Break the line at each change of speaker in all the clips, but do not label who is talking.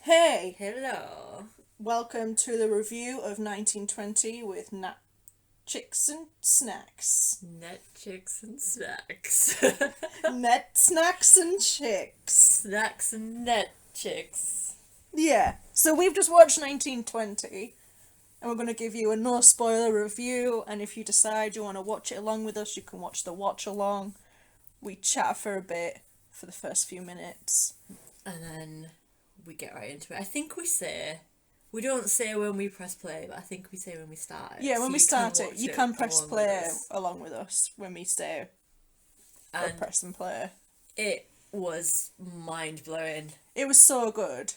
Hey,
Hello.
welcome to the review of 1920 with Netchix and Snacks.
Netchix and snacks.
Net Snacks and Chicks.
Snacks and netchix.
Yeah, so we've just watched 1920 and we're going to give you a no spoiler review. And if you decide you want to watch it along with us, you can watch the watch along. We chat for a bit for the first few minutes.
And then we get right into it. I think we don't say when we press play, but I think we say when we start.
Yeah, when
So
we start it, you can press
along with
play
us.
along with us when we say or
And
press and play.
it was mind blowing.
It was so good.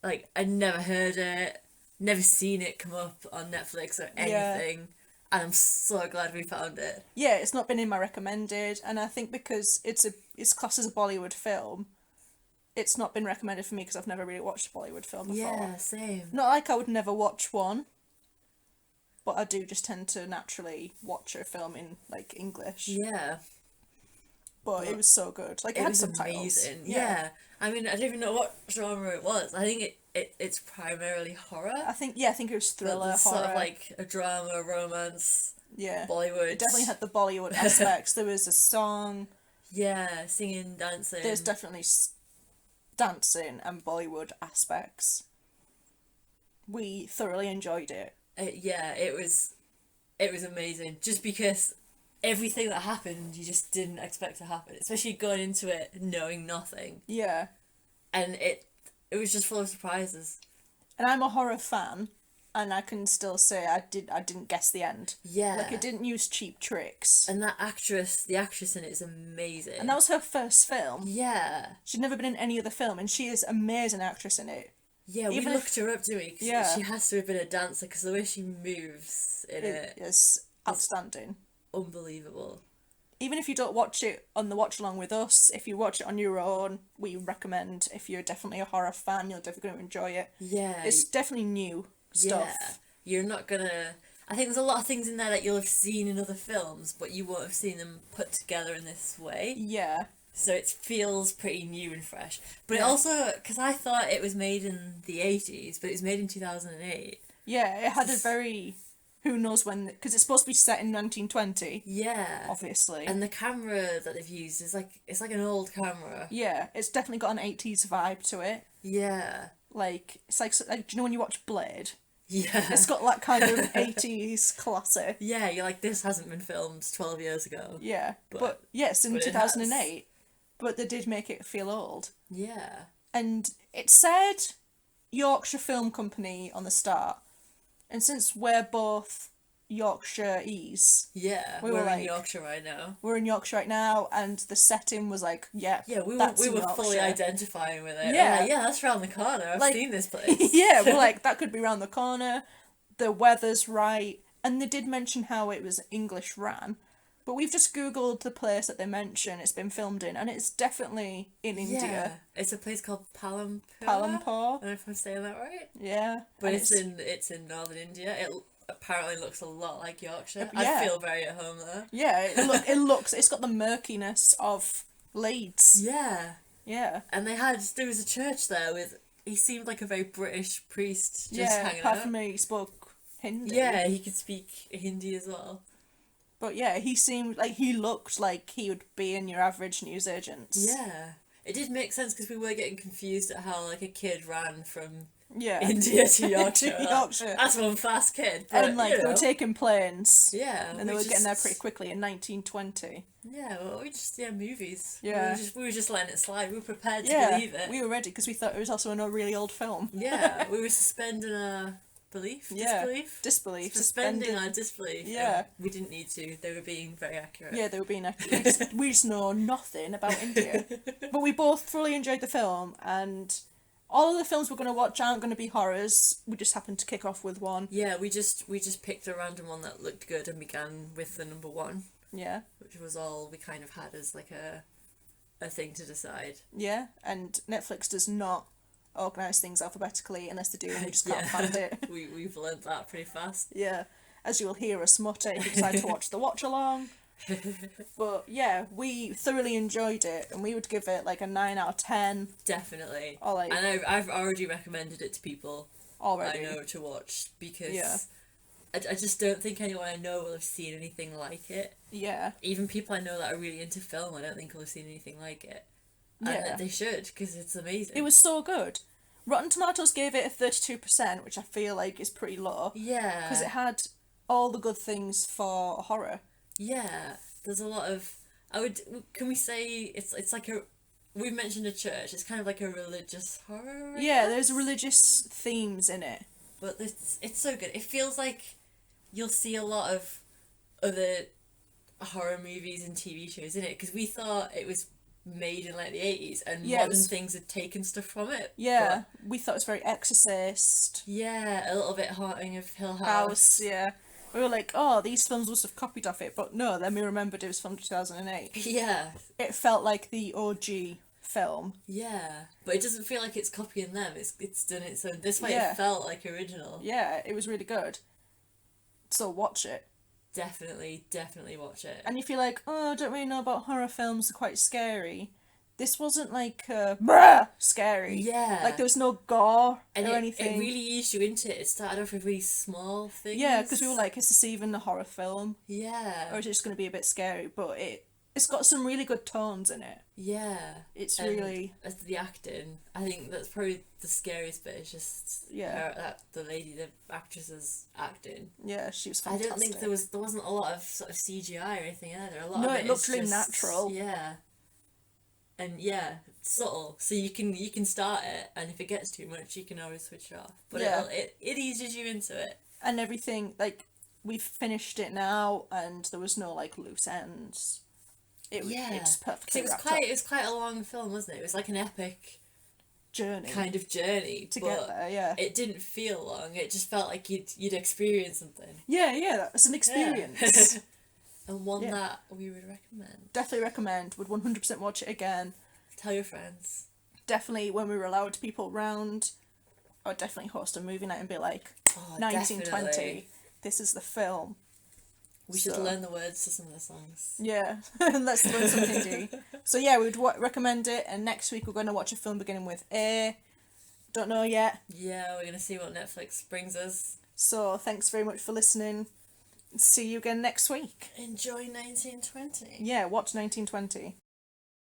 Like, I'd never heard it, never seen it come up on Netflix or anything. And I'm so glad we found it.
Yeah, it's not been in my recommended, and I think because it's classed as a Bollywood film, it's not been recommended for me because I've never really watched a Bollywood film before.
Yeah, same.
Not like I would never watch one, but I do just tend to naturally watch a film in like English.
Yeah.
But it was so good. Like it
It
had
was
subtitles.
amazing. Yeah. I mean, I don't even know what genre it was. I think it's primarily horror.
I think it was
But
thriller,
there's
horror.
sort of like a drama, romance,
yeah.
Bollywood.
It definitely had the Bollywood aspects. There was a song.
Yeah, singing, dancing.
There's definitely dancing and Bollywood aspects. We thoroughly enjoyed it.
Yeah, it was amazing. Just because everything that happened, you just didn't expect to happen. Especially going into it knowing nothing,
Yeah.
and it was just full of surprises.
And I'm a horror fan, and I can still say I didn't guess the end.
Yeah.
Like it didn't use cheap tricks.
And the actress in it is amazing.
And that was her first film.
Yeah.
She'd never been in any other film, and she is an amazing actress in it.
Yeah, we
Even
looked her up, didn't we? 'Cause
Yeah.
she has to have been a dancer because the way she moves in
It
it,
is outstanding.
unbelievable.
Even if you don't watch it on the watch along with us, if you watch it on your own, we recommend. If you're definitely a horror fan, you're definitely going to enjoy it.
Yeah.
It's definitely new stuff.
Yeah. You're not gonna. I think there's a lot of things in there that you'll have seen in other films, but you won't have seen them put together in this way.
Yeah.
So it feels pretty new and fresh. But it
Yeah.
also, because I thought it was made in the 80s, but it was made in 2008.
Yeah, it had a very who knows when, because it's supposed to be set in 1920,
Yeah.
obviously.
And the camera that they've used is it's like an old camera.
Yeah, it's definitely got an 80s vibe to it.
Yeah.
Like, it's like do you know when you watch Blade?
Yeah.
It's got that kind of 80s classic.
Yeah, you're like, this hasn't been filmed 12 years ago.
Yeah, but
But-
yes, in
but it
2008. But they did make it feel old.
Yeah.
And it said Yorkshire Film Company on the start. And since we're both Yorkshireese,
Yeah.
We were
We're in
like-
Yorkshire right now.
we're in Yorkshire right now, and the setting was like, yeah,
Yeah, we
that's
were
in
fully
Yorkshire.
identifying with it.
Yeah.
We're like, yeah, that's around the corner. I've
Like-
seen this place.
Yeah, we're like, that could be round the corner. The weather's right. And they did mention how it was English ran. But we've just Googled the place that they mention it's been filmed in, and it's definitely in
Yeah.
India.
It's a place called Palampur. I
Palampur.
don't know if I'm saying that right.
Yeah.
But
and
it's in northern India. It apparently looks a lot like Yorkshire.
Yeah.
I feel very at home there.
Yeah, it's got the murkiness of Leeds.
Yeah.
Yeah.
And there was a church there he seemed like a very British priest just
Yeah,
hanging
apart
out.
from he spoke Hindi.
Yeah, he could speak Hindi as well.
But yeah, he looked like he would be in your average newsagents.
Yeah. It did make sense because we were getting confused at how like a kid ran from
Yeah.
India to Yorkshire.
To Yorkshire.
That's one fast kid. But,
And like
you
they
know,
were taking planes.
yeah,
And they were getting there pretty quickly in 1920.
Yeah, well, movies.
Yeah.
We were just letting it slide. We were prepared to
Yeah,
believe it.
we were ready because we thought it was also a really old film.
Yeah, we were suspending our belief,
Yeah.
disbelief.
Disbelief.
Suspending our disbelief.
Yeah.
We didn't need to. They were being very accurate.
Yeah, they were being accurate. We just know nothing about India. But we both fully enjoyed the film, and all of the films we're going to watch aren't going to be horrors. We just happened to kick off with one.
Yeah, we just picked a random one that looked good and began with the number one,
Yeah.
which was all we kind of had as like a thing to decide.
Yeah, and Netflix does not organise things alphabetically unless they do and we just can't
Yeah.
find it.
We've learned that pretty fast.
Yeah. As you'll hear us mutter if you decide to watch the watch along. But yeah, we thoroughly enjoyed it, and we would give it like a 9 out of 10.
Definitely.
Or like
And I've already recommended it to people
already.
I know to watch, because
Yeah.
I just don't think anyone I know will have seen anything like it.
Yeah.
Even people I know that are really into film, I don't think will have seen anything like it. And
Yeah.
they should, because it's amazing.
It was so good. Rotten Tomatoes gave it a 32%, which I feel like is pretty low.
Yeah.
Because it had all the good things for horror.
Yeah. There's a lot of... Can we say it's like a... We've mentioned a church. It's kind of like a religious horror, I
Yeah,
guess?
there's religious themes in it.
But it's so good. It feels like you'll see a lot of other horror movies and TV shows in it, because we thought it was made in like the 80s and
Yeah, it
modern
was-
things had taken stuff from it.
Yeah, we thought it was very Exorcist.
But yeah, a little bit Haunting of Hill House.
House, yeah. We were like, oh, these films must have copied off it, but no, then we remembered it was from 2008.
Yeah,
It felt like the OG film.
yeah. But it doesn't feel like it's copying them. It's done its own. That's why
Yeah.
it felt like original.
Yeah, it was really good. So watch it.
Definitely watch it.
And if you're like, oh, I don't really know about horror films, they're quite scary. This wasn't like, bruh, scary.
Yeah.
Like there was no gore
And
or
it
anything.
really eased you into it. It started off with really small things.
Yeah, because we were like, is this even a horror film?
Yeah.
Or is it just going to be a bit scary? But it's got some really good tones in it.
Yeah.
It's
And
really...
as the acting, I think that's probably the scariest bit. Is just the lady, the actress's acting.
Yeah, she was
I
fantastic.
don't think there wasn't a lot of sort of CGI or anything either. A lot
No,
of
it
it
looked
is
really
just,
natural.
Yeah. And yeah, subtle. So you can start it, and if it gets too much, you can always switch it off. But
Yeah.
it eases you into it.
And everything, like, we've finished it now, and there was no, like, loose ends. It was
Because
perfectly
it was
wrapped
quite
up.
it was quite a long film, wasn't it? It was like an epic
Journey
kind of journey
to
but
get there, yeah.
it didn't feel long. It just felt like you'd experienced something.
Yeah, that's an experience.
And one
Yeah.
that we would recommend.
Definitely recommend. Would 100% watch it again.
Tell your friends.
Definitely, when we were allowed people round, I would definitely host a movie night and be like,
Oh,
1920,
definitely.
this is the film.
We should
So-
learn the words to some of the songs.
Yeah, let's learn some Hindi. So yeah, we would recommend it, and next week we're going to watch a film beginning with A. Don't know yet.
Yeah, we're gonna see what Netflix brings us.
So thanks very much for listening. See you again next week.
Enjoy 1920.
Yeah, watch 1920.